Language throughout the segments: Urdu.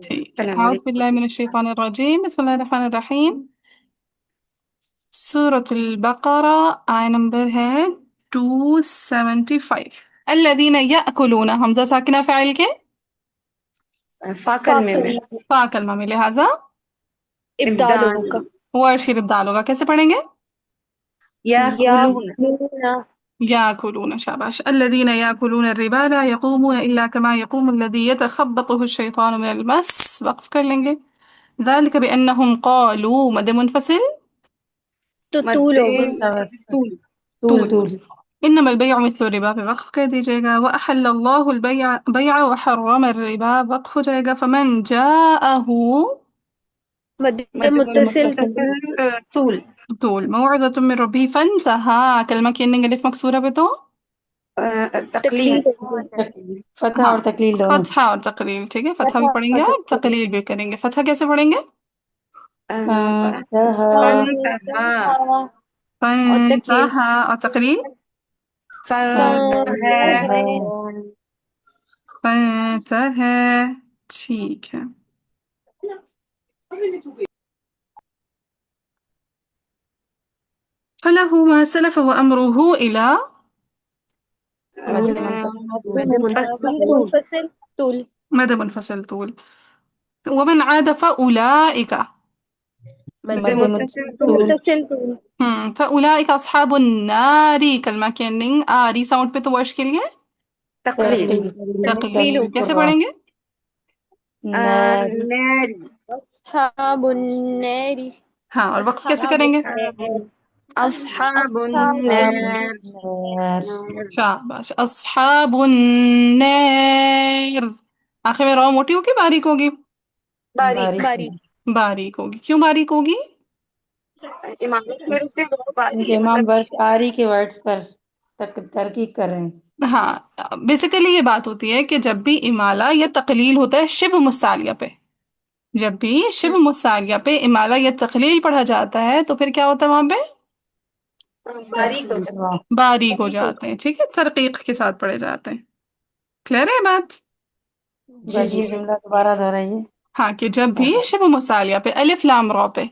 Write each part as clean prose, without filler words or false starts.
ٹھیک ہے، السلام اعوذ علیکم۔ باللہ من الشیطان الرجیم، بسم اللہ الرحمن الرحیم۔ سورة البقرہ آیہ نمبر ہے 275۔ الذین یأکلون، حمزہ ساکنہ فاعل کے فاکل میں فاقہ فا کلمہ میں، لہٰذا ابدال ابدان ہوگا. وہ شیر ابدال ہوگا۔ کیسے پڑھیں گے؟ یا یاکلون کلونا. یاکلون، شاباش۔ الذین یاکلون الربا لا یقومون الا کما یقوم الذی یتخبطه الشیطان من المس، وقف کر لیں گے۔ ذلک بأنہم قالوا، مد منفصل تو طول مد ہوگا. طول طول، طول انما البيع مثل الربا پہ وقف کر دیجیے گا۔ واحل اللہ البيع بيع وحرم الربا، وقف ہو جائے گا۔ فمن جاءه مد مد متصل متصل طول طول، موعظة من ربه فانتهى، کلمہ کی ending الف مکسورہ پہ تو تقلیل تکلیف ہوگی. فتح ہاں، اور تقلیل دونوں۔ فتحہ اور تقلیل، ٹھیک ہے، فتحہ بھی فتح پڑھیں گے اور اور تقلیل بھی کریں گے۔ فتحہ کیسے پڑھیں گے؟ فانتہا، فانتہا اور تکلیل فانتہى، اور تقلیل فانتہا فانتہا. فانتهى، ٹھیک ہے۔ فله ما سلف وأمره إلى، مد منفصل مد منفصل مد طول منفصل طول. مد منفصل طول۔ ومن عاد فأولئك، مد مد متصل منفصل طول متصل طول. فأولئك أصحاب النار، کلمہ کی ending آری ساؤنڈ پہ تو ورش کے لیے تقلیل تقلیل تقلیل تقلیل، کیسے ہوگا. پڑھیں گے؟ ناری ناری اصحاب النار. ہاں، اور وقف کیسے اصحاب کریں گے؟ النار. اصحاب اصحاب اصحاب النار النار، شاباش، اصحاب النار۔ آخر میں رو موٹی ہوگی باریک ہوگی؟ باریک باریک باریک. ہوگی باریک ہوگی۔ کیوں باریک ہوگی؟ امامت میں رکتے وہ کیونکہ امام مطلب برش آری کے ورڈز پر تحقیق کر رہے ہیں۔ ہاں، بیسیکلی یہ بات ہوتی ہے کہ جب بھی امالہ یا تقلیل ہوتا ہے شبہ مستعلیہ پہ، جب بھی شبہ مستعلیہ پہ امالہ یا تقلیل پڑھا جاتا ہے تو پھر کیا ہوتا ہے وہاں پہ؟ باریک ہو جاتا واہ، باریک ہو جاتے ہیں، ٹھیک ہے، ترقیق کے ساتھ پڑھے جاتے ہیں۔ کلیئر ہے بات؟ جی بس جی یہ جملہ دوبارہ دہرائیے۔ ہاں، کہ جب بھی شبہ مصالحہ پہ الف لام را پہ،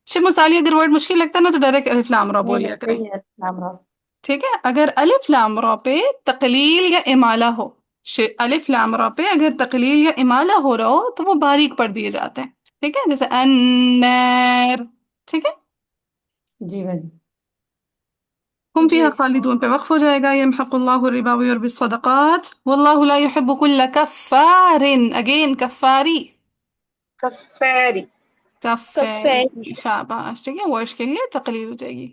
شبہ مصالحہ اگر ورڈ مشکل لگتا ہے نا تو ڈائریکٹ الف لام را نہیں بولیا نہیں کریں، صحیح ہے، نام رہا۔ ٹھیک ہے۔ اگر الف لام را پہ تقلیل یا امالہ ہو، الف لام را پہ اگر تقلیل یا امالہ ہو رہا ہو تو وہ باریک پڑھ دیے جاتے ہیں، ٹھیک ہے، جیسے النار، ٹھیک ہے۔ جی بھائی، ہم جی فیہا خالدون پہ وقف ہو جائے گا۔ یمحق اللہ الربا ویربی الصدقات واللہ لا يحب كل کفار، اگین کفاری، کفاری کفاری. کفاری، شاباش، ٹھیک ہے، ورش کے لیے تقلیل ہو جائے گی۔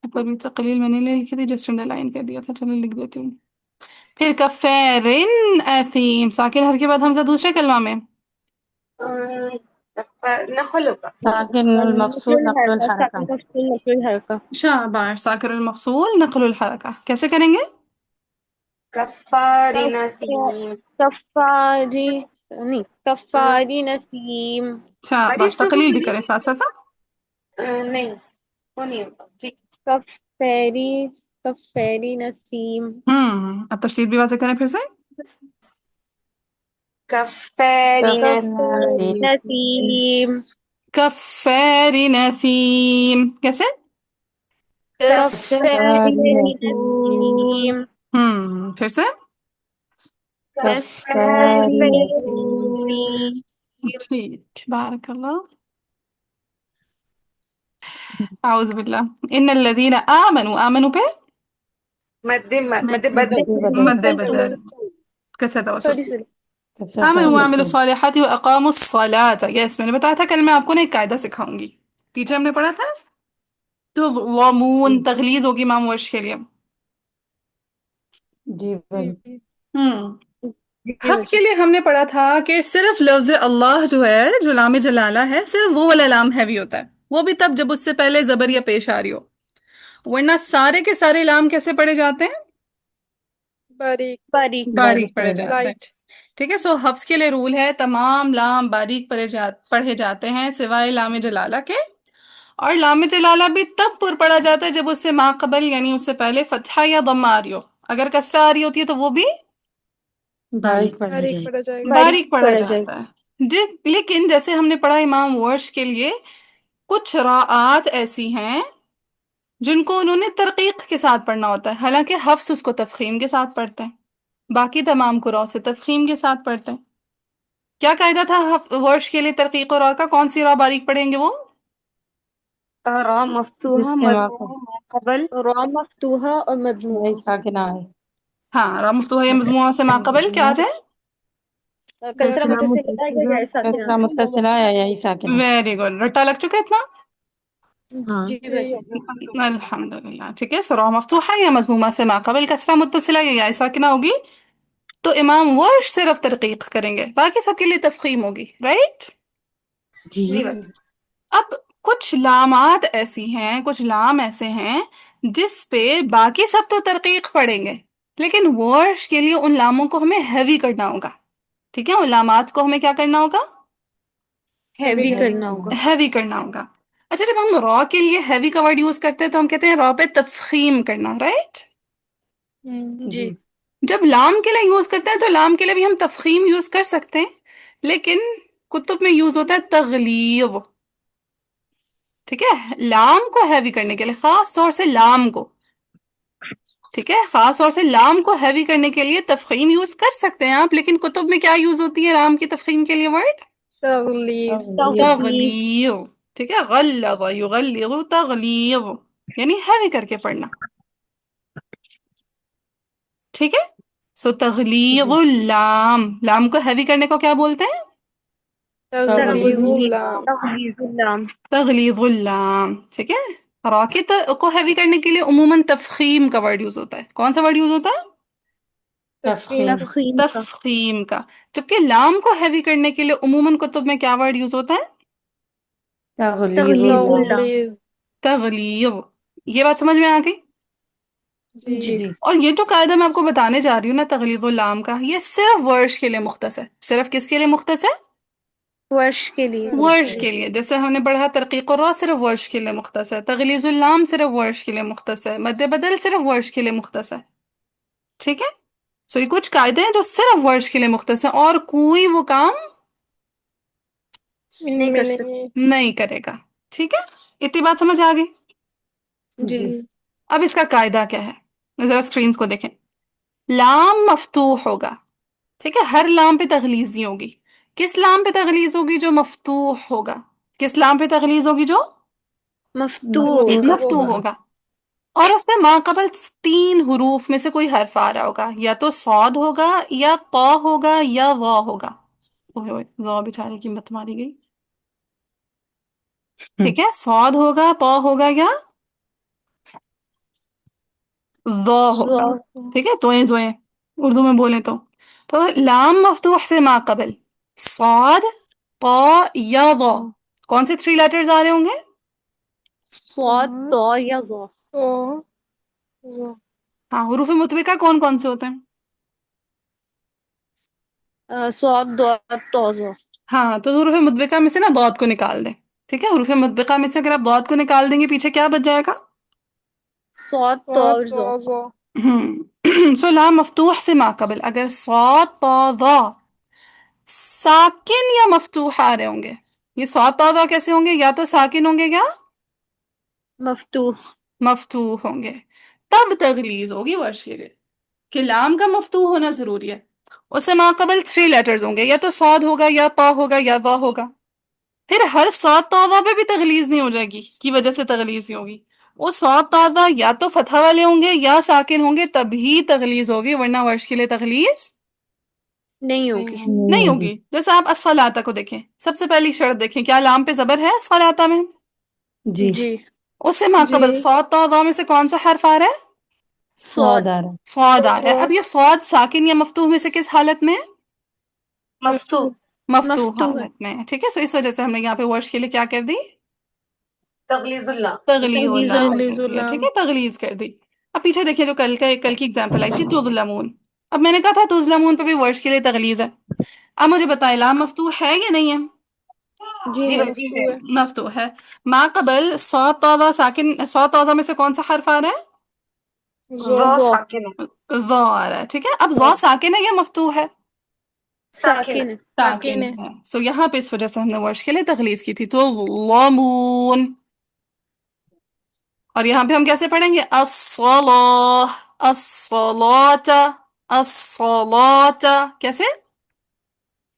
اوپر بھی تقلیل میں نے نہیں لکھی تھی، جسٹ انڈر لائن کر دیا تھا، چلو لکھ دیتی ہوں۔ پھر کفارن اثیم، ساکن ہر کے بعد حمزہ دوسرے کلمہ میں، نخل ہوگا ساکن نقل المفصول نقل الحرکہ. الحرکہ۔ ساکن تفصیل نقل الحرکہ. شاباش، ساکر المفصول نقل الحرکہ، کیسے کریں گے؟ کفاری کف- نسیم کفاری نہیں کفاری نسیم. شاباش، بارش تو تقلیل بھی کریں ساتھ ساتھ، ہاں؟ نہیں وہ نہیں ہوگا ٹھیک کفاری کفاری نسیم. اب تشدید بھی واضح کریں پھر سے۔ کفاری کفاری نسیم نسیم. کفار نسیم، کیسے؟ کفاری کفاری نسیم، نسیم. پھر سے۔ کفاری کفاری نسیم، نسیم. ٹھیک، بارک اللہ۔ اعوذ باللہ، ان الذین آمنوا، آمنوا پہ مد مد بد مد بدل، مد بدل، کیسے توسط، سوری سوری. کسر آمنوا توسط وعملوا پہ۔ الصالحات واقاموا الصلاة، یس میں نے بتایا تھا، کل میں آپ کو نا ایک قاعدہ سکھاؤں گی، پیچھے ہم نے پڑھا تھا تو غمون تغلیظ ہوگی امام ورش کے لیے۔ جی بھائی، ہم جی حفظ کے بچے. لیے ہم نے پڑھا تھا کہ صرف لفظ اللہ جو ہے، جو لام جلالہ ہے، صرف وہ والا لام ہیوی ہوتا ہے، وہ بھی تب جب اس سے پہلے زبر یا پیش آ رہی ہو، ورنہ سارے کے سارے لام کیسے پڑھے جاتے ہیں؟ باریک باریک. باریک باریک پڑھے پڑھ جائے۔ جاتے ہیں، لائٹ. ٹھیک ہے۔ سو حفظ کے لیے رول ہے تمام لام باریک پڑھے جاتے ہیں سوائے لام جلالہ کے، اور لام جلالہ بھی تب پر پڑھا جاتا ہے جب اس سے ما قبل یعنی اس سے پہلے فتحہ یا ضمہ آ رہی ہو، اگر کسرہ آ رہی ہوتی ہے تو وہ بھی باریک پڑھا باریک جائے پڑا جائے گا. باریک پڑھا پڑھا جائے جاتا ہے جی. لیکن جیسے ہم نے پڑھا امام ورش کے لیے کچھ راعات ایسی ہیں جن کو انہوں نے ترقیق کے ساتھ پڑھنا ہوتا ہے، حالانکہ حفظ اس کو تفخیم کے ساتھ پڑھتے ہیں، باقی تمام قراء سے تفخیم کے ساتھ پڑھتے ہیں. کیا قاعدہ تھا ورش کے لیے ترقیق اور را کا؟ کون سی را باریک پڑھیں گے وہ؟ را جس مفتوحہ پہ ما مضموم ما قبل را مفتوحہ اور یہی مضمومہ. ساکنہ ہے. ہاں، را مفتوحہ یا مضمومہ سے ما قبل کیا آ جائے؟ کسرہ کسرہ متصلہ یا متصلہ یا ساکنہ. کسرہ متصلہ یا یہی ساکنہ. ویری گڈ، رٹا لگ چکا اتنا؟ جی جی بچے. الحمدللہ. ٹھیک ہے، سو را مفتوحہ یا مضمومہ سے ما قبل کسرہ متصلہ یا یا ساکنہ ہوگی تو امام ورش صرف ترقیق کریں گے، باقی سب کے لیے تفخیم ہوگی. رائٹ؟ جی بس. اب کچھ لامات ایسی ہیں، کچھ لام ایسے ہیں جس پہ باقی سب تو ترقیق پڑیں گے، لیکن ورش کے لیے ان لاموں کو ہمیں ہیوی کرنا ہوگا. ٹھیک ہے، ان لامات کو ہمیں کیا کرنا ہوگا؟ ہیوی ہیوی کرنا کرنا. ہوگا. ہیوی کرنا ہوگا. اچھا، جب ہم را کے لیے ہیوی کا ورڈ یوز کرتے ہیں تو ہم کہتے ہیں را پہ تفخیم کرنا. رائٹ؟ جی. جب لام کے لیے یوز کرتے ہیں تو لام کے لیے بھی ہم تفخیم یوز کر سکتے ہیں، لیکن کتب میں یوز ہوتا ہے تغلیظ. ٹھیک ہے، لام کو ہیوی کرنے کے لیے، خاص طور سے لام کو، ٹھیک ہے، خاص طور سے لام کو ہیوی کرنے کے لیے تفخیم یوز کر سکتے ہیں آپ، لیکن کتب میں کیا یوز ہوتی ہے لام کی تفخیم کے لیے ورڈ؟ تغلیظ. تغلیظ. ٹھیک ہے، غلظ یغلظ تغلیظ، یعنی ہیوی کر کے پڑھنا. ٹھیک ہے، سو تغلیظ اللام، لام کو ہیوی کرنے کو کیا بولتے ہیں؟ تغلیظ اللام. تغلیظ اللام. تغلیظ اللام. ٹھیک ہے، را کے کو ہیوی کرنے کے لیے عموماً تفخیم کا ورڈ یوز ہوتا ہے. کون سا ورڈ یوز ہوتا ہے؟ تفخیم. تفخیم کا. تفخیم کا. جبکہ لام کو ہیوی کرنے کے لیے عموماً کتب میں کیا ورڈ یوز ہوتا ہے؟ تغلیظ تغلیظ اللام. اللام. تغلیظ. تغلیظ. یہ بات سمجھ میں آ گئی؟ جی. جی. اور یہ جو قاعدہ میں آپ کو بتانے جا رہی ہوں نا تغلیظ اللام کا، یہ صرف ورش کے لیے مختص ہے. صرف کس کے لیے مختص ہے؟ ورش کے لیے. ورش کے لیے. جیسے ہم نے پڑھا ترقیق الراء صرف ورش کے لیے مختص ہے، تغلیظ اللام صرف ورش کے لیے مختص ہے، مد بدل صرف ورش کے لیے مختص ہے. ٹھیک ہے، سو یہ کچھ قاعدے ہیں جو صرف ورش کے لیے مختص ہیں، اور کوئی وہ کام ان نہیں میں کر سکتے. نہیں. نہیں کرے گا. ٹھیک ہے، اتنی بات سمجھ آ گئی؟ جی. جی. اب اس کا قاعدہ کیا ہے؟ ذرا اسکرینز کو دیکھیں. لام مفتوح ہوگا، ٹھیک ہے، ہر لام پہ تغلیظ نہیں ہوگی. کس لام پہ تغلیظ ہوگی؟ جو مفتوح ہوگا. کس لام پہ تغلیظ ہوگی؟ جو مفتوح. مفتوح ہوگا. اور اس میں ما قبل 3 حروف میں سے کوئی حرف آ رہا ہوگا، یا تو صاد ہوگا یا طا ہوگا یا وا ہوگا. اوہ اوہ، وا بیچارے کی مت ماری گئی. ٹھیک ہے، صاد ہوگا، طا ہوگا یا وا ہوگا. ٹھیک ہے، توئیں زوئیں اردو میں بولیں تو لام مفتوح سے ما قبل صاد، طا یا وا، کون سے 3 لیٹرز آ رہے ہوں گے؟ صاد طا یا ظا. ہاں، حروف متبقہ کون کون سے ہوتے ہیں؟ صاد ضاد طا ظا. ہاں، تو حروف متبقہ میں سے نا ضاد کو نکال دیں. ٹھیک ہے، حروف متبقہ میں سے اگر آپ ضاد کو نکال دیں گے پیچھے کیا بچ جائے گا؟ صاد طا اور ظا. سو لام مفتوح سے ما قبل اگر صاد طا ضا ساکن یا مفتوح آ رہے ہوں گے، یہ صاد طا ضا کیسے ہوں گے؟ یا تو ساکن ہوں گے یا مفتوح. مفتوح ہوں گے. تب تغلیظ ہوگی ورش کے لیے کہ لام کا مفتوح ہونا ضروری ہے. اس سے ما قبل 3 لیٹرز ہوں گے، یا تو صاد ہوگا یا طا ہوگا یا ضا ہوگا. پھر ہر صاد طا ضا پہ بھی تغلیظ نہیں ہو جائے گی کی وجہ سے تغلیظ نہیں ہوگی. وہ صاد طا ضا یا تو فتح والے ہوں گے یا ساکن ہوں گے تبھی تغلیظ ہوگی، ورنہ ورش کے لیے تغلیظ نہیں ہوگی. نہیں ہوگی. جیسے آپ الصلاۃ کو دیکھیں، سب سے پہلی شرط دیکھیں، کیا لام پہ زبر ہے الصلاۃ میں؟ جی. جی. اس سے ما قبل صاد طا ضا میں سے کون سا حرف آ رہا ہے؟ صاد. صاد آ رہا. صاد آ رہا ہے. اب یہ صاد ساکن یا مفتوح میں سے کس حالت میں ہے؟ مفتوح. مفتوح مفتوح ہے. حالت میں ہے. ٹھیک ہے، سو اس وجہ سے ہم نے یہاں پہ ورش کے لیے کیا کر دی؟ تغلیظ اللہ. تغلیظ اللام تغلیظ کر دیا. اللام. ٹھیک ہے، تغلیظ کر دی. اب پیچھے دیکھیے جو کل کی اگزامپل آئی تھی تظلمون. اب میں نے کہا تھا تظلمون پہ بھی ورش کے لیے تغلیظ ہے. اب مجھے بتائیں لام مفتوح ہے یا نہیں ہے؟ جی جی بچی مفتوح ہے. ہے. مفتوح ہے. ما قبل صاد طا ضا ساکن، صاد طا ضا میں سے کون سا حرف آ رہا ظا ظا. ساکن ہے. ہے؟ ضا آ رہا ہے. ٹھیک ہے، اب ضا ساکن ہے یا مفتوح ہے؟ ساکن ساکن ساکن ہے. سو یہاں پہ اس وجہ سے ہم نے ورش کے لیے تغلیظ کی تھی تو ظلمون. اور یہاں پہ ہم کیسے پڑھیں گے الصلاة الصلاة الصلاة کیسے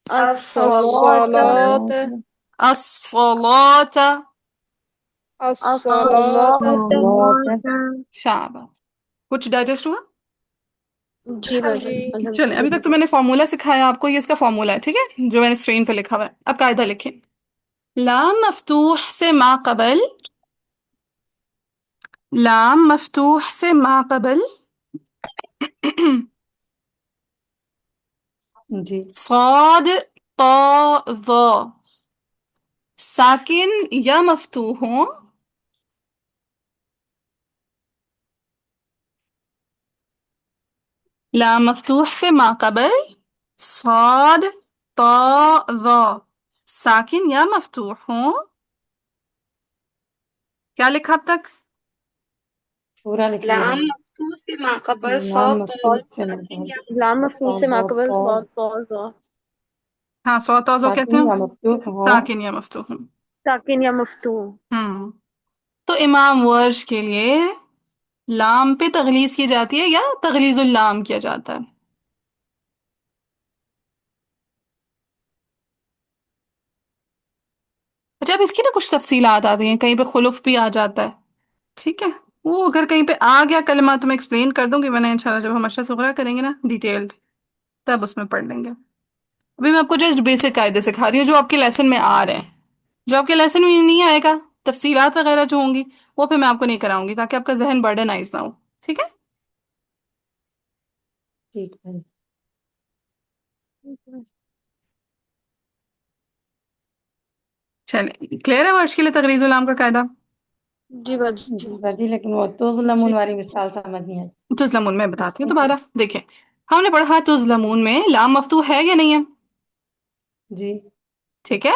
الصلاة الصلاة. الصلاة شاباش. کچھ ڈائجسٹ ہوا؟ جی بس چلیں ابھی تک تو میں نے فارمولا سکھایا آپ کو، یہ اس کا فارمولا ہے ٹھیک ہے جو میں نے اسکرین پہ لکھا ہوا ہے. اب قاعدہ لکھیں. لام مفتوح سے ما قبل، لام مفتوح سے ما قبل جی صاد طا ظا ساکن یا مفتوح ہوں لام مفتوح سے ما قبل صاد طا ظا ساکن یا مفتوح ہوں. کیا لکھا اب تک؟ پورا لکھ لیا لام مفتوح سے ما قبل نام صاد مفعول سے مقبول لام مفعول سے ماقبل صاد طا ظا ہاں سو توزو کہتے ساکن ہیں یا مفتوح ہو ساکن یا مفتوح ہوں. ساکن یا مفتوح تو امام ورش کے لیے لام پہ تغلیظ کی جاتی ہے یا تغلیظ اللام کیا جاتا ہے؟ اچھا اب اس کی نا کچھ تفصیلات آتی ہیں، کہیں پہ خلف بھی آ جاتا ہے ٹھیک ہے. وہ اگر کہیں پہ آ گیا کلمہ تو میں ایکسپلین کر دوں گی، میں نے انشاءاللہ جب ہم اشرح صغرا کریں گے نا ڈیٹیلڈ تب اس میں پڑھ لیں گے. ابھی میں آپ کو جسٹ بیسک قاعدے سکھا رہی ہوں جو آپ کے لیسن میں آ رہے ہیں. جو آپ کے لیسن میں نہیں آئے گا تفصیلات وغیرہ جو ہوں گی وہ پھر میں آپ کو نہیں کراؤں گی تاکہ آپ کا ذہن برڈنائز نہ ہو ٹھیک ہے. ٹھیک ہے چلیں کلیئر ہے ورش کے لیے تغلیظ اللام کا قاعدہ؟ جی بس جی باجی لیکن وہ تظلمون والی مثال سمجھ نہیں آئی تظلمون میں اس بتاتی ہوں میں دوبارہ. دیکھیں ہم نے پڑھا تظلمون میں لام مفتوح ہے یا نہیں ہے؟ جی ٹھیک ہے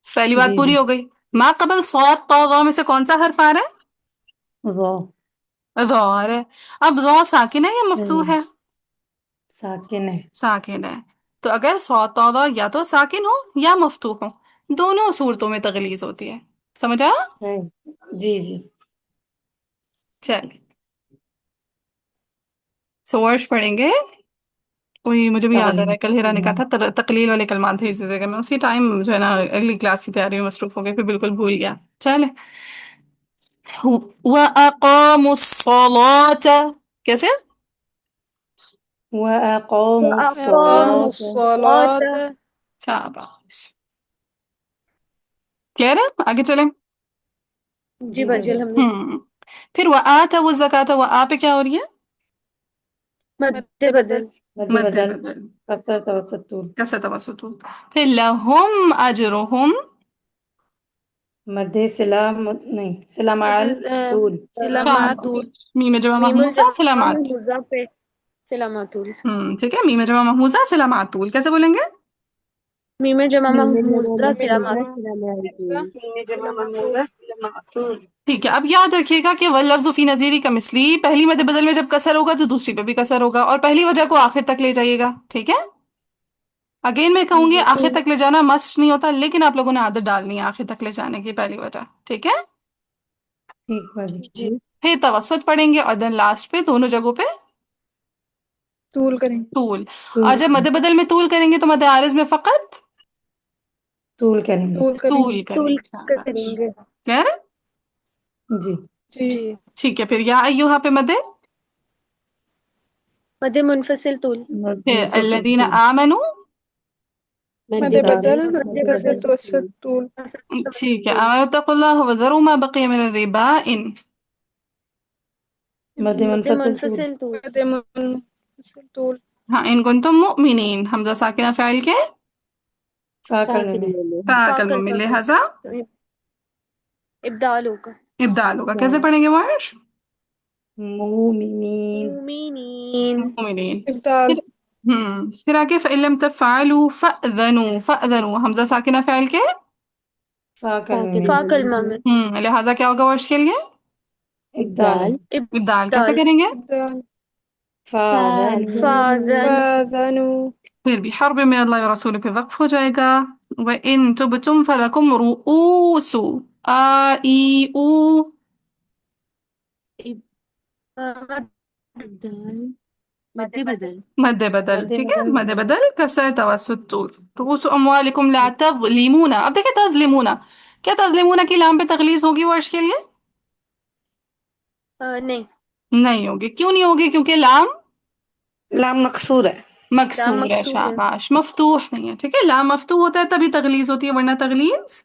پہلی بات جی پوری جی ہو گئی. ما قبل صاد طا ظا میں سے کون سا حرف آ رہا ظا ہے؟ ظا آ رہا ہے. اب ظا ساکن ہے یا مفتوح ہے؟ ساکن ہے ساکن ہے. تو اگر صاد طا ظا یا تو ساکن ہو یا مفتوح ہو دونوں صورتوں میں تغلیظ ہوتی ہے. سمجھ آیا؟ صحیح جی جی چلیے سورش پڑھیں گے. وہی مجھے بھی یاد آ رہا ہے کل ہیرا نے کہا تھا تقلیل والے کلمات بھیج دیجیے گا. میں اسی ٹائم جو ہے نا اگلی کلاس کی تیاری میں مصروف ہو گئی پھر بالکل بھول گیا. چلے وَأَقَامُوا الصَّلَاةَ کیسے؟ وَأَقَامُوا وَأَقَامُوا الصَّلَاةَ الصَّلَاةَ شاباش. کلیئر ہے؟ آگے چلیں. جی جی باجی باجی الحمدللہ پھر وَآتَوُا الزَّكَاةَ وَآ پہ کیا ہو رہی ہے؟ مد بدل مد مد بدل بدل کسر توسط طول کیسا توسط. پھر لَهُمْ أَجْرُهُمْ مد نہیں سلام طول سلاماتول میم جمع میم محموزہ الجمع سلامات. محموزہ پہ سلاماتول ٹھیک ہے میم جمع محموزہ سلاماتول کیسے بولیں گے؟ میم جمع محموزہ سلامات ٹھیک ہے. اب یاد رکھیے گا کہ واللفظ فی نظیری کا مثلی پہلی مد بدل میں جب کسر ہوگا تو دوسری پہ بھی کسر ہوگا اور پہلی وجہ کو آخر تک لے جائیے گا ٹھیک ہے. اگین میں کہوں گی آخر تک لے جانا مسٹ نہیں ہوتا لیکن آپ لوگوں نے عادت ڈالنی ہے آخر تک لے جانے کی پہلی وجہ ٹھیک ہے. ٹھیک باجی جی پھر توسط پڑھیں گے اور دین لاسٹ پہ دونوں جگہوں پہ طول کریں طول. اور طول جب مد بدل میں طول کریں گے تو مد عارض میں فقط طول کریں گے طول کریں طول گے. کریں گے کلیئر ہے؟ جی جی ٹھیک ہے. پھر یا ایوہا پہ مد مد منفصل طول پھر منفصل الذین طول آمنوا مد دال مد مد بدل بدل توسط طول ٹھیک ہے. آمنوا اتقوا اللہ وذروا ما بقی من الربا ان مد مد منفصل طول منفصل طول ہاں ان کنتم مؤمنین حمزہ ساکنہ فاعل کے فاکر میں فاعل میں لہذا ابدال ہوگا ابدال ہوگا. کیسے پڑھیں گے ورش؟ مومنین مومنین مؤمنین. ابدال پھر آگے فَإِن لَمْ تَفْعَلُوا فَأْذَنُوا فَأْذَنُوا حمزہ ساکنہ فاعل کے فاکر میں فا کلمہ میں لہذا کیا ہوگا ورش کے لیے؟ ابدال ابدال. کیسے ابدال کریں گے؟ فاذن فاذن فَآذَنُوا پھر بھی حرب من اللہ و رسول پہ وقف ہو جائے گا. وَإِن تُبْتُمْ فَلَكُمْ رُؤُوسُ آ ای او مد بدل مد بدل. مد ٹھیک ہے، بدل مد بدل کسر توسط طول. رؤوس اموالکم لا تظلمون. اب دیکھیں تظلمون، کیا تظلمون کی لام پہ تغلیظ ہوگی ورش کے لیے؟ نہیں، نہیں ہوگی. کیوں نہیں ہوگی؟ کیونکہ لام لام مکسور ہے. مکسور ہے. مکسور ہے. شاباش. مفتوح نہیں ہے. ٹھیک ہے، لام مفتوح ہوتا ہے تبھی تغلیظ ہوتی ہے، ورنہ تغلیظ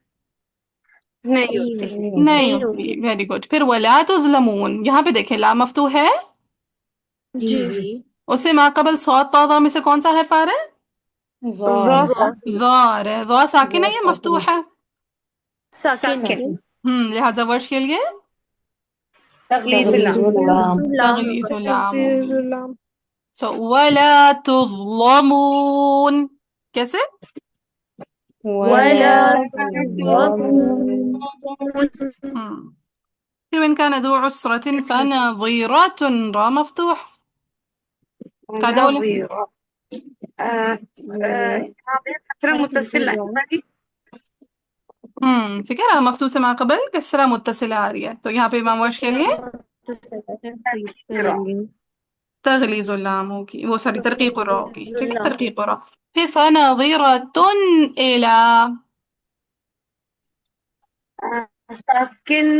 نہیں ہوتی. نہیں ہوتی. Very good. پھر ولا تظلمون، یہاں پہ دیکھیں لام مفتوح ہے، جی اس سے ما قبل صاد تا میں سے کون سا حرف آ رہا ہے؟ ضاد ضا آ رہا ہے. ضا ساکن ہے یا مفتوح ہے؟ ساکن ہے. لہذا ورش کے لیے تغلیظ تغلیظ اللام. اللام تغلیظ اللام تغلیظ ہوگی. اللام. سو ولا تظلمون. کیسے؟ ولا ولا تظلمون. تظلمون پھر وإن كان ذو عسرة فنظيرة. را مفتوح. قاعدة أولى. نظيرة. كسرة متصلة. ٹھیک ہے، را مفتوح سے ما قبل کسرہ متصلہ آ رہی ہے، تو یہاں پہ امام ورش کے لیے تغلیظ اللام ہوگی، وہ ساری ترقیق الراء ہوگی. ٹھیک ہے، ترقیق الراء. پھر فنظرة إلى ساكن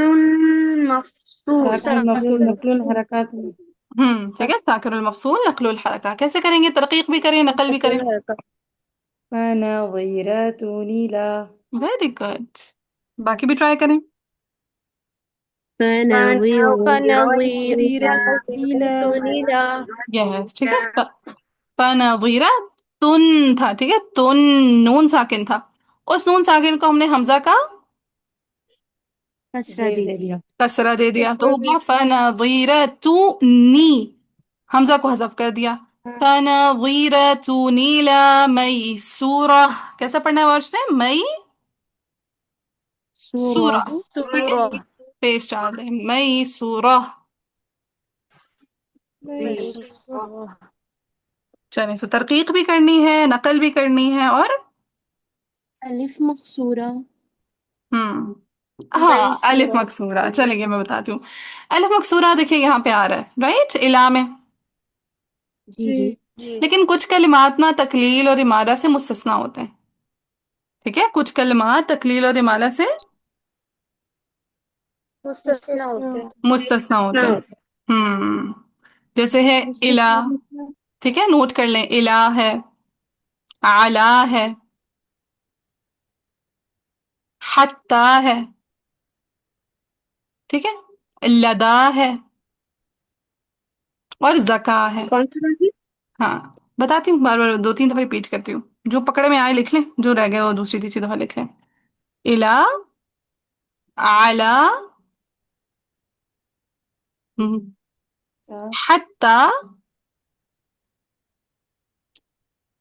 مفصول. ساکن مفعول نقل الحرکات میں. ٹھیک ہے، ساکن المفصول نقل الحرکہ. کیسے کریں گے؟ ترقیق بھی کریں، نقل بھی کریں. فنظرة إلى ویری گڈ. باقی بھی ٹرائی کریں. فنظيرة إلى یس. ٹھیک ہے، فنظیرہ تن تھا. ٹھیک ہے، تن نون ساکن تھا، اس نون ساکن کو ہم نے حمزہ کا زیر دے دیا. کسرہ دے دیا، تو ہو گیا فنظیرۃ نی، حمزہ کو حذف کر دیا. فنظیرۃ نیلا میسورہ. کیسا پڑھنا ہے ورش نے؟ مئی سورہ. ٹھیک ہے، سورة. پیش ڈال دیں مئی سورہ. ميسورة. چلیں، سو ترقیق بھی کرنی ہے، نقل بھی کرنی ہے، اور ألف مكسورة ہوں ہاں الف مکسورہ. چلیں گے میں بتاتی ہوں. الف مکسورہ دیکھیں یہاں پہ آ رہا ہے رائٹ الا میں، جی لیکن کچھ کلمات نا تکلیل اور امالہ سے مستثنا ہوتے ہیں. ٹھیک ہے، کچھ کلمات تکلیل اور امالہ سے مستثنى ہوتے ہیں. مستثنا ہوتے ہیں. جیسے ہے الا. ٹھیک ہے، نوٹ کر لیں. الا ہے، اعلی ہے، حتی ہے. ٹھیک ہے، لدا ہے، اور زکا ہے. کون سی ہوگی؟ ہاں بتاتی ہوں، بار بار دو تین دفعہ ریپیٹ کرتی ہوں. جو پکڑے میں آئے لکھ لیں، جو رہ گئے وہ دوسری تیسری دفعہ لکھ لیں. الا، اعلی، حتی،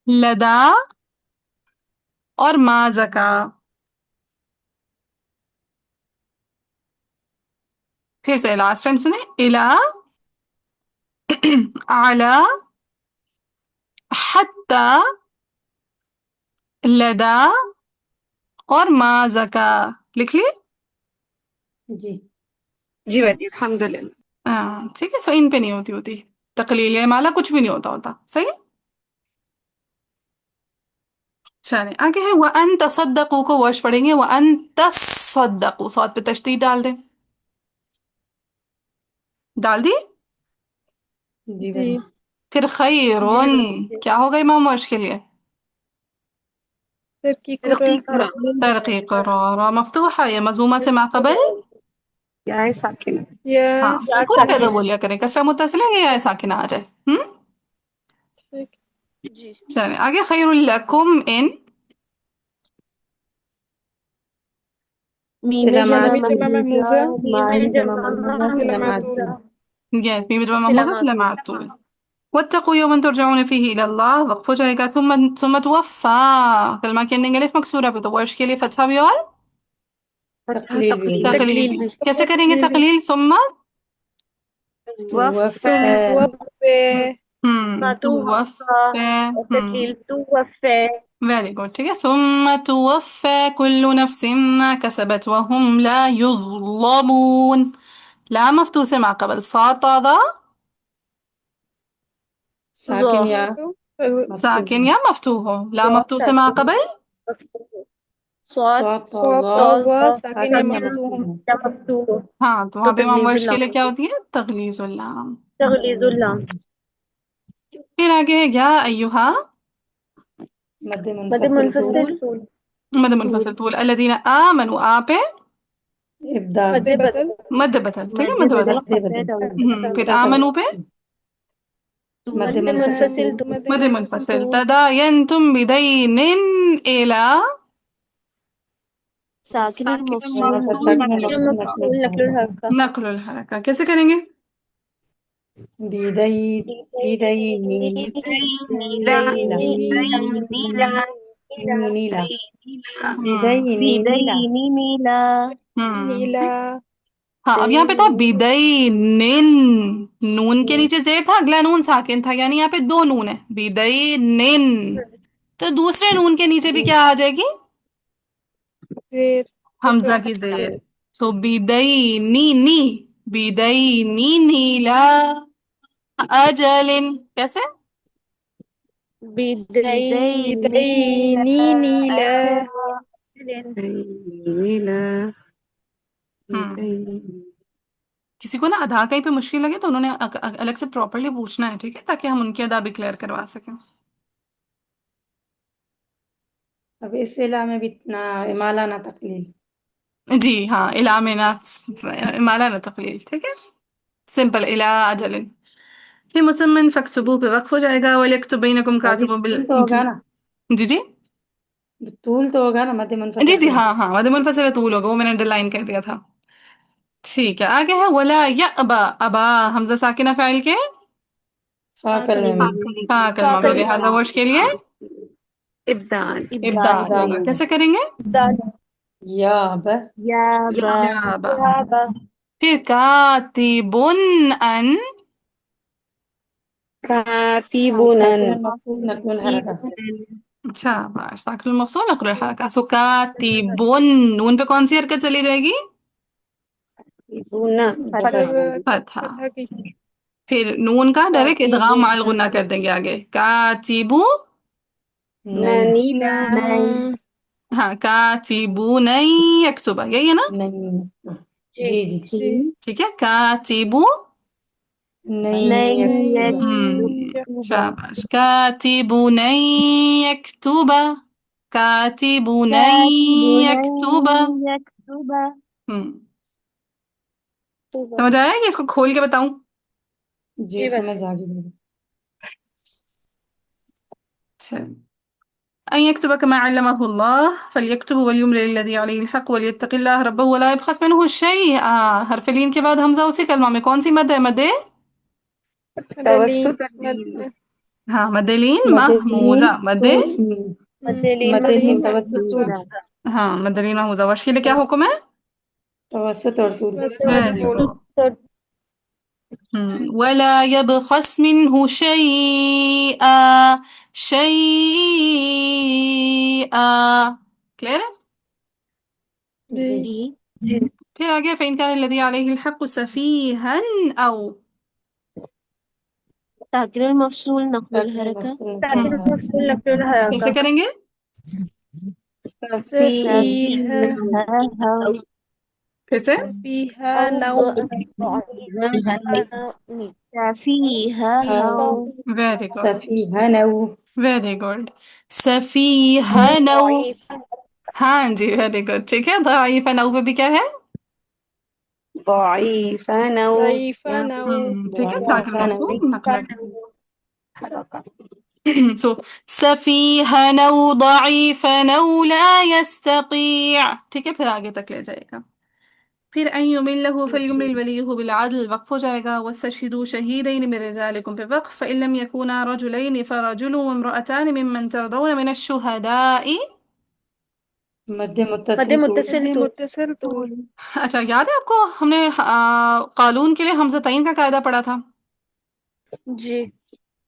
لدا، اور ما زکا. پھر سے لاسٹ ٹائم سنیں. الا، اعلی، حتی، لدا، اور ما زکا. لکھ لیے؟ جی جی بھائی الحمد للہ. ٹھیک ہے، سو ان پہ نہیں ہوتی تقلیل یا امالہ، کچھ بھی نہیں ہوتا. صحیح ہے. چلیں آگے ہے وَأَن تَصَدَّقُوا کو ورش پڑھیں گے. وَأَن تَصَدَّقُوا، صاد پہ تشدید ڈال دیں. ڈال دی. جی بھائی. پھر خیرون، کیا ہوگا امام ورش کے لیے؟ ترقيق ترقیق الراء. را. ترقیق را مفتوحہ یا مضمومہ سے ما قبل. یا ہے ساکن. ہاں يا پورا قاعدہ بولیا کریں، کسرہ متصل ہے یا ساکنہ آ جائے. جی چلیں آگے. خیر لکم ان سلامات جمع محموزة ماہی جمع مرموزہ سلامات سے. یس میم جمع محموزہ سلامات تو واتقوا یوما ترجعون فیہ الی اللہ. وقف ہو جائے گا. ثم توفا، کلمہ کی اینڈنگ الف مکسورہ پہ، تو ورش کے لیے فتحہ بھی اور تقلیل بھی ہوگی. تقلیل بھی. کیسے کریں گے تقلیل؟ ثم وف توفى وفي توفى توفى. والتسهيل توفى. Very good. ٹھیک ہے. ثم توفى كل نفس ما كسبت وهم لا يظلمون. لا مفتوح سے ما قبل صاد تادا ساکن یا ساکن مفتوح. یا مفتوح ہو. لا ضاد مفتوح سے ما ساکن قبل صاد صاد صاد طا طاء ساکن یا ساکن یا مفتوح مفتوح. یا مفتوح ہاں تو تو وہاں پہ امام تغلیظ ورش کے اللام لیے کیا ہوتی ہے؟ تغلیظ اللام. تغلیظ اللام. پھر آگے ہے یا ایہا مد مد منفصل منفصل طول. طول. مد منفصل طول. الذین آمنوا آپ ابدا. مد بدل مد بدل. ٹھیک ہے مد مد بدل. بدل مد بدل. پھر آمنو پہ مد مد منفصل. منفصل مد مد منفصل منفصل. تداینتم بدین الی ساکن وہاں پر المفصول ساکن یا مفتوح نقل مفصول نقل الحرکت. الحرکة. نقل الحرکہ. کیسے کریں گے؟ بیدئی بیدئی نیلا بیدئی نیلا. نیلا ٹھیک. نیلا ہاں اب یہاں پہ تھا بدینن، نون کے نیچے زیر تھا، اگلا نون ساکن تھا، یعنی یہاں پہ دو نون ہے. بدینن تو دوسرے نون کے نیچے بھی کیا آ جائے گی؟ زیر حمزہ کی زیر. سو بدینی نی بدینی نیلا اجلن. کیسے؟ بدینی نیلا نیلا کسی کو نا ادا کہیں پہ مشکل لگے تو انہوں نے الگ سے پراپرلی پوچھنا ہے، ٹھیک ہے، تاکہ ہم ان کی ادا بھی کلیئر کروا سکیں. اب اس علا میں بھی نہ امالہ نہ تقلیل. جی ہاں، الا میں نہ مالا نہ تقلیل. ٹھیک ہے، سمپل الا اجل. پھر مسمن فکتبو پہ وقف ہو جائے گا. وَلْيَكْتُبْ بَيْنَكُمْ ابھی كَاتِبٌ طول تو ہوگا نا، جی جی طول تو ہوگا نا مد جی منفصل جی طول. ہاں ہاں، مد منفصل طول ہوگا، وہ میں نے انڈر لائن کر دیا تھا. ٹھیک ہے، آگے ہے ولا یأبا. ابا حمزہ ساکنہ فاعل کے فاقل میں بھی. فا کلمہ میں، لہٰذا ورش کے لیے ابدال ابدال ہوگا. کیسے کریں گے؟ یا ب یا با. پھر کاتبن ان. کاتبون ساکن المفعول نقل الحرکت. اچھا باش ساکن المفصول نقل الحرکہ. سو کاتبن، نون پہ کون سی حرکت چلی جائے گی؟ بونا مطلب فتحہ. فتح کی پھر نون کا ڈائریکٹ ادغام مع الغنہ کر دیں گے آگے. کاتبو، نن نیلا ہاں کاتبون یکتب، یہی ہے نا؟ نہیں. جی جی. ٹھیک ہے، کاتبو. نہیں یکتب. شاباش. کاتبون یکتب. کاتبون یکتب. سمجھ آیا کہ اس کو کھول کے بتاؤں؟ جی سمجھ آ گئی. اچھا. أن يكتب كما علمه الله فليكتب وليملل الذي عليه الحق وليتق الله ربه ولا يبخس منه شيئا. حرف لین کے بعد حمزہ اسی کلمہ میں کون سی مد ہے؟ مد توسط ہاں مد لین مدلین محموزہ. مد مدلین توسط طول. ہاں مد لین محموزہ. ورش کے لیے کیا حکم ہے؟ توسط اور طول. Very good. ولا يبخس منه شيئا. شيئا کلیئر ہے؟ جی. پھر آگے فإن كان الذي عليه الحق سفيها أو. ساکن المفصول نقل ساکن الحرکہ المفعول نقل الحرکت. مفصول نقل الحرکة. کیسے کریں گے؟ پھر سے فیہا نو ویری گڈ. سفیہن او. Very good. سفیہن أو. ہاں جی ویری گڈ. ٹھیک ہے، ضعیف نو پہ بھی کیا ہے؟ ضعيفا أو ضعیفا نو ٹھیک ہے، ساکن مفصول نقل. حركة. سو سفیہن أو ضعیفن أو لا يستطيع. ٹھیک ہے، پھر آگے تک لے جائے گا. پھر ان یملہ فلیملل ولیہ بالعدل وقف ہو جائے گا. واستشہدوا شہیدین من رجالکم پہ وقف. فإن لم يكونا رجلین فرجل وامرأتان ممن ترضون من الشہداء. مد مد متصل طول. متصل طول. متصل طول اچھا یاد ہے آپ کو ہم نے قالون کے لیے حمزہ تعین کا قاعدہ پڑھا تھا؟ جی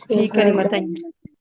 في كلمتين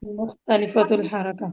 مختلفة الحركة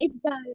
إبدال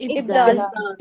إبدال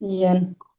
ين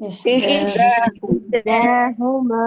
إحدى إحداهما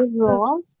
الراس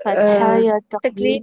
فتحة يا تقليل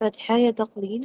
فتحة يا تقليل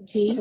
جی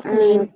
تقلیل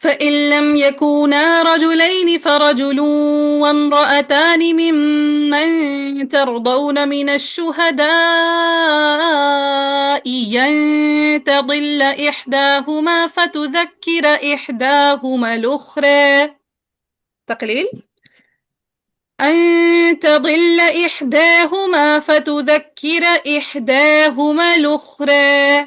فإن لم يكونا رجلين فرجل وامرأتان ممن ترضون من الشهداء أن تضل إحداهما فتذكر إحداهما الأخرى. تقليل. أن تضل إحداهما فتذكر إحداهما الأخرى.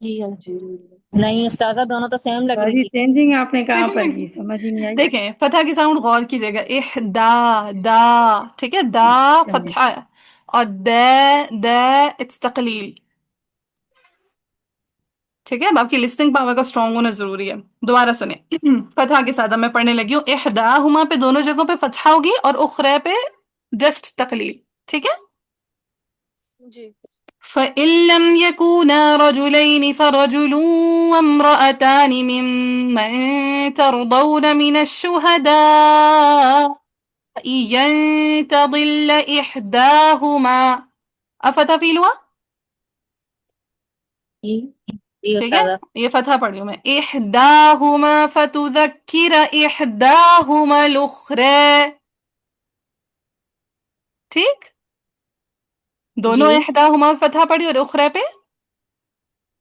جی الحمدللہ نہیں استاذہ دونوں تو سیم لگ رہی بازی تھی چینجنگ آپ نے کہاں پر کی سمجھ ہی نہیں آئی دیکھیں فتح کی ساؤنڈ غور کیجیے گا، احدا دا، ٹھیک ہے، دا فتحہ اور دا اٹس تقلیل، ٹھیک ہے۔ اب آپ کی لسننگ پاور کا اسٹرانگ ہونا ضروری ہے۔ دوبارہ سنیں فتح کے ساتھ اب میں پڑھنے لگی ہوں، احداہما پہ دونوں جگہوں پہ فتحہ ہوگی اور اخرى پہ جسٹ تقلیل، ٹھیک ہے۔ جی فَإِن لَّمْ يَكُونَا رَجُلَيْنِ فَرَجُلٌ وَامْرَأَتَانِ مِمَّن تَرْضَوْنَ مِنَ الشُّهَدَاءِ أَن تَضِلَّ إِحْدَاهُمَا، اب فتح فیل ہوا، جی جی ٹھیک ہے، استاذہ یہ فتح پڑھی ہوں میں، احداہما فتذکر احداہما الاخری، ٹھیک، دونوں جی احداہما فتح پڑھی اور اخری پہ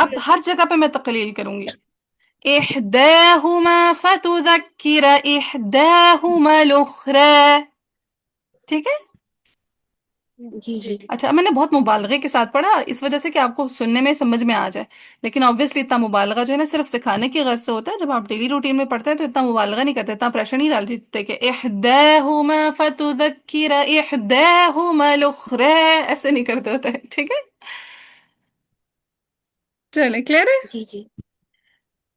اب ہر جگہ پہ میں تقلیل کروں گی، احداہما فتذکر احداہما الاخری، ٹھیک ہے۔ جی جی اچھا، میں نے بہت مبالغے کے ساتھ پڑھا اس وجہ سے کہ آپ کو سننے میں سمجھ میں آ جائے، لیکن آبویسلی اتنا مبالغہ جو ہے نا صرف سکھانے کی غرض سے ہوتا ہے۔ جب آپ ڈیلی روٹین میں پڑھتے ہیں تو اتنا مبالغہ نہیں کرتے، اتنا پریشر نہیں ڈالتے کہ احداہما فتذکر احداہما الاخری، ایسے نہیں کرتے ہوتے، ٹھیک ہے۔ چلے کلیئر ہے؟ جی جی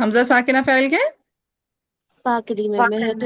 حمزہ ساکنہ فعل کے، پاکلی میں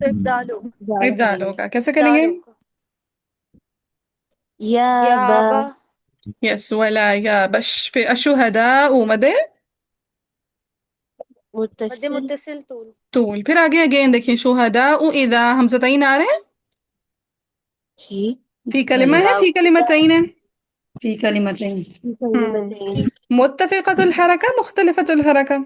ابدال ابدال ہوگا، کیسے کریں گے؟ یا با یس، ولا یابش پہ الشہداء مدے متصل طول، پھر آگے اگین دیکھیں شہداء اذا حمزتین آ رہے ہیں، جی فی کلمہ ہے، فی کلمتین ہے، فی کلمتین متفقۃ الحرکہ مختلفۃ الحرکہ،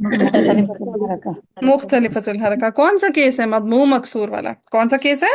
مختلف الحرکہ مختلفۃ الحرکہ، کون سا کیس ہے؟ مضموم مکسور والا، کون سا کیس ہے؟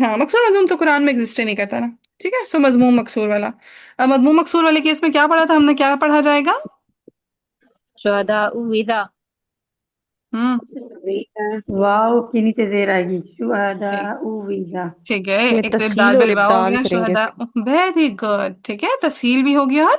ہاں، مکسور مضموم تو قرآن میں ایگزسٹ ہی نہیں کرتا نا، ٹھیک ہے، سو مضموم مکسور والا۔ اب مضموم مکسور والے کیس میں کیا پڑھا تھا ہم نے، کیا پڑھا جائے گا؟ شہداء وذا ہم واو کے نیچے زیر آئے گی شہداء وذا ٹھیک ہے، میں ایک تو تسہیل ابدال اور بالواو ہو ابدال گیا، کریں گے۔ شہداء، ویری گڈ، ٹھیک ہے، تسہیل بھی ہوگی اور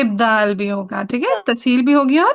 ابدال بھی ہوگا، ٹھیک ہے، تسہیل بھی ہوگی اور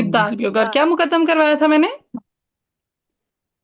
ابدال بھی ہوگا، اور کیا مقدم کروایا تھا میں نے؟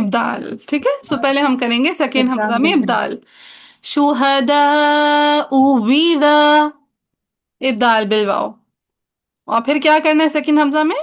ابدال، ٹھیک ہے، سو پہلے ہم کریں گے سیکنڈ حمزہ میں ابدال ابدال، شہداء وذا، ابدال بالواو، اور پھر کیا کرنا ہے سیکنڈ حمزہ میں؟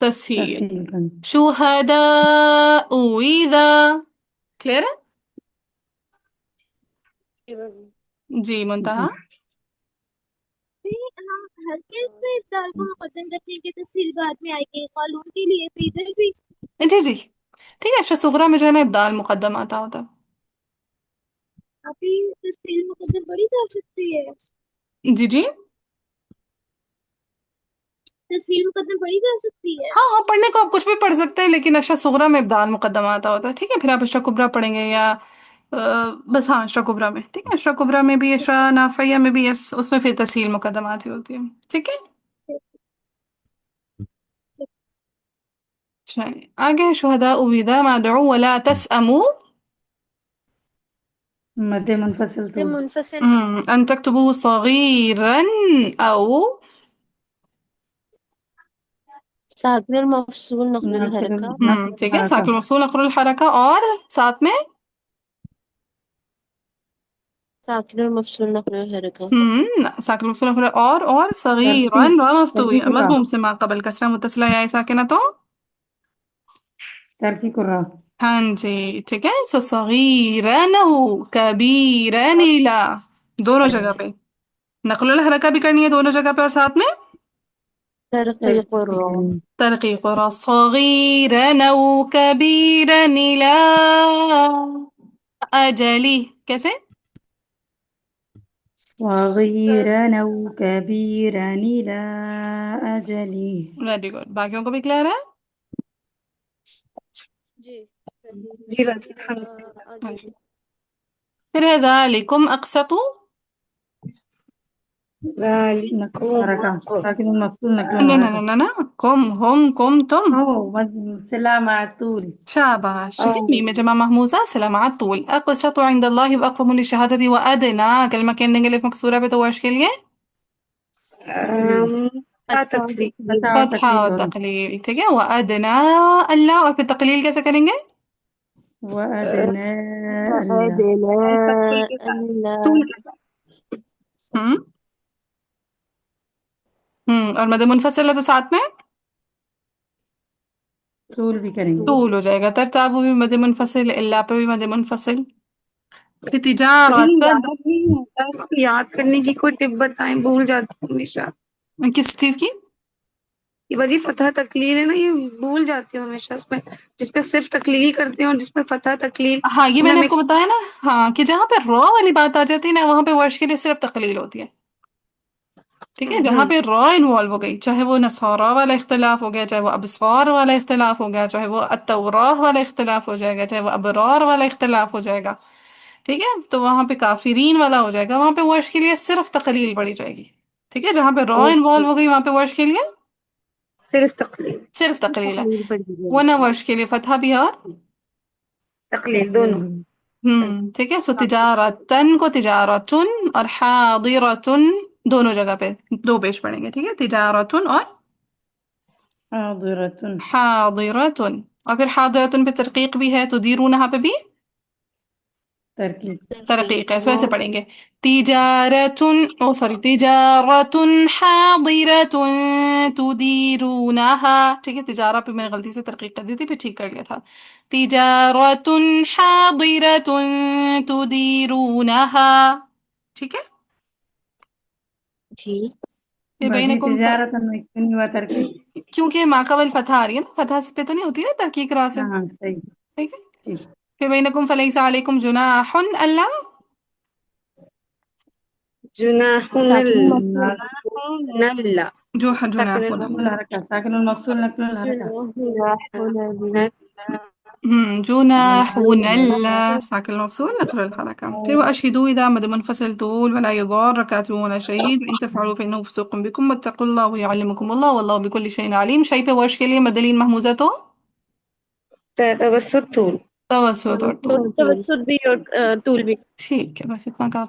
تسہیل، تفصیل کرنا شہداء وذا، کلیئر ہے؟ جی منتہا، ہم ہر کیس میں ابدال کو مقدم رکھیں گے، تفصیل بعد میں آئے گی، قانون کے لیے بھی ادھر بھی جی جی ٹھیک ہے، صغرا میں جو ہے نا ابدال مقدم آتا ہوتا ہے۔ ابھی تفصیل مقدم پڑھی جا سکتی ہے، جی جی تفصیل مقدم پڑھی جا سکتی ہے۔ ہاں ہاں، پڑھنے کو آپ کچھ بھی پڑھ سکتے ہیں، لیکن اشرا صغرا میں ابدال مقدم آتا ہوتا ہے، ٹھیک ہے، پھر آپ اشرا کبرا پڑھیں گے یا بس ہاں اشرا کبرا میں، ٹھیک ہے، اشرا کبرا میں بھی، اشرا نافیہ میں بھی، یس، اس میں پھر تسہیل مقدم آتی ہوتی ہے، ٹھیک ہے۔ اچھا آگے شہداء وذا مدعو ولا تسأموا مد منفصل تو منفصل ان تكتبوه صغيرا او ساکن المفصول نقل ناصر الحرکہ ٹھیک ہے، الحرکہ ساکن مفصول نقل الحرکہ، اور ساتھ میں ساكن المفصول نقل الحركة. لا ساكن مفصول اور صغيرا ترقی را ترقی مفتوحة قرا مضموم سے ما قبل کسرہ متصلہ یا ساکنہ تو ترقی قرا ہاں جی ٹھیک ہے. سو صغیرن ہو کبیرن لا دونوں جگہ پہ نقل الحرکہ بھی کرنی ہے دونوں جگہ پہ اور ساتھ میں ترقيق ترقی الراء. کرنی ترقیق را صغیرن او کبیرن لا اجلی کیسے صغيرا أو كبيرا إلى أجل. Very good. باقیوں کو بھی کلیئر ہے؟ جی. جی باجی الحمد پھر ہے ذالکم اقسط نقل للہ الحركة ساكن المفصول نقل نہ نہ الحركة. نہ نہ کم ہم کم تم سلام على طول. شاباش. شوفي ميم جمع مهموزة سلام على الطول. أقسط عند الله وأقوم للشهادة وأدنى كلمة كان ننقل في مكسورة بتواش کے لیے کا فتحة تکلیف فتح اور فتحة تقليل اور دونوں. تقلیل. ٹھیک ہے. وأدنى اللہ اور پھر تقلیل کیسے کریں گے؟ وأدنى الله. وأدنى ألا. ہم اور مد منفصل ہے تو ساتھ میں طول بھی کریں گے. طول ہو جائے گا. ترتاب بھی مد منفصل اللہ پہ بھی مد منفصل. پھر مجھے تجارت یاد نہیں ہوتا اس کو یاد کرنے کی کوئی ٹپ بتائیں بھول جاتی ہوں ہمیشہ کس چیز کی؟ یہ باجی فتح تقلیل ہے نا یہ بھول جاتی ہوں ہمیشہ اس میں جس پہ صرف تقلیل کرتے ہیں اور جس پہ فتح تقلیل ہاں یہ میں میں نے آپ کو مکس بتایا نا. ہاں کہ جہاں پہ را والی بات آ جاتی ہے نا وہاں پہ ورش کے لیے صرف تقلیل ہوتی ہے. ٹھیک ہے. جہاں پہ را انوالو ہو گئی چاہے وہ نصارا والا اختلاف ہو گیا چاہے وہ ابصار والا اختلاف ہو گیا چاہے وہ التوراہ والا اختلاف ہو جائے گا چاہے وہ ابرار والا اختلاف ہو جائے گا. ٹھیک ہے. تو وہاں پہ کافرین والا ہو جائے گا وہاں پہ ورش کے لیے صرف تقلیل پڑی جائے گی. ٹھیک ہے. جہاں پہ را انوالو ہو گئی وہاں پہ ورش کے لیے صرف تقلیل صرف تقلیل ہے. تقلیل پڑ گئی. ورنہ ورش کے لیے فتح بھی ہے اور تقلیل تقليل دونوں بھی. ٹھیک ہے. سو تجارتن کو تجارتن اور حاضرتن دونوں جگہ پہ دو پیش پڑیں گے. ٹھیک ہے. تجارتن اور حاضرة حاضرتن. اور پھر حاضرتن پہ ترقیق بھی ہے تو دیرونہا پہ بھی ترکیب. ترقیق ہے. سو ایسے پڑھیں گے تجارتن او سوری تجارتن حاضرتن تدیرونہا. ٹھیک ہے. تجارہ پہ میں نے غلطی سے ترقیق کر دی تھی پھر ٹھیک کر لیا تھا. تجارتن حاضرتن تدیرونہا. ٹھیک ہے. جی. پھر باجی بینکم تجارت میں کیوں نہیں ہوا ترکیب. کیونکہ ما قبل فتح آ رہی ہے نا فتح پہ تو نہیں ہوتی نا ترقیق را سے. ہاں صحیح. ٹھیک ہے. ٹھیک. پھر بینکم فلیس علیکم جناح اللہ جناح ساکن المفصول نلا جو ساکن جناح نقل الحركة ساكن المفصول نقل الحركة. جناح جناح نبي. ساكن المفصول نقل الحركة. پھر وأشهدوا إذا مد منفصل طول ولا يضار كاتب ولا شهيد وإن تفعلوا فإنه فسوق بكم واتقوا الله ويعلمكم الله والله بكل شيء عليم. شيء پہ ورش کے لیے مدلین محموزہ تو توسط طول توسط اور طول. توسط بھی اور طول بھی. ٹھیک ہے. بس اتنا کافی